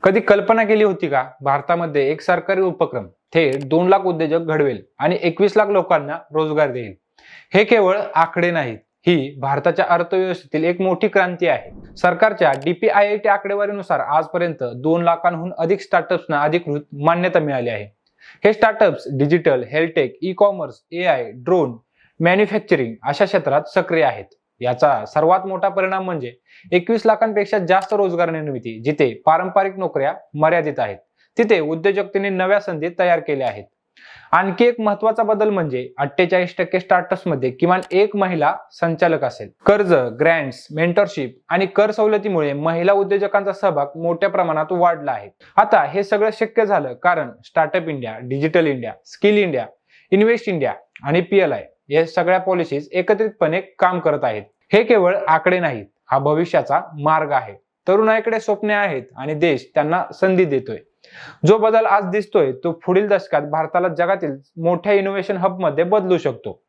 कधी कल्पना केली होती का भारतामध्ये एक सरकारी उपक्रम थेट 2 लाख उद्योजक घडवेल आणि 21 लाख लोकांना रोजगार देईल? हे केवळ आकडे नाहीत, ही भारताच्या अर्थव्यवस्थेतील एक मोठी क्रांती आहे. सरकारच्या DPIIT आकडेवारीनुसार आजपर्यंत 2 लाखांहून अधिक स्टार्टअप्सना अधिकृत मान्यता मिळाली आहे. हे startups digital, healthtech, e-commerce, AI, drone, manufacturing अशा क्षेत्रात सक्रिय आहेत. याचा सर्वात मोठा परिणाम म्हणजे 21 लाखांपेक्षा जास्त रोजगार निर्मिती. जिथे पारंपरिक नोकऱ्या मर्यादित आहेत, तिथे उद्योजकतेने नव्या संधी तयार केल्या आहेत. आणखी एक महत्त्वाचा बदल म्हणजे 48% स्टार्टअप्समध्ये किमान एक महिला संचालक असेल. कर्ज, ग्रँट्स, मेंटरशिप आणि कर सवलतीमुळे महिला उद्योजकांचा सहभाग मोठ्या प्रमाणात वाढला आहे. आता हे सगळं शक्य झालं कारण startup India, digital India, skill India, invest India आणि PLI या सगळ्या पॉलिसीज एकत्रितपणे काम करत आहेत. हे केवळ आकडे नाहीत, हा भविष्याचा मार्ग आहे. तरुणाईकडे स्वप्ने आहेत आणि देश त्यांना संधी देतोय. जो बदल आज दिसतोय तो पुढील दशकात भारताला जगातील मोठ्या इनोव्हेशन हब मध्ये बदलू शकतो.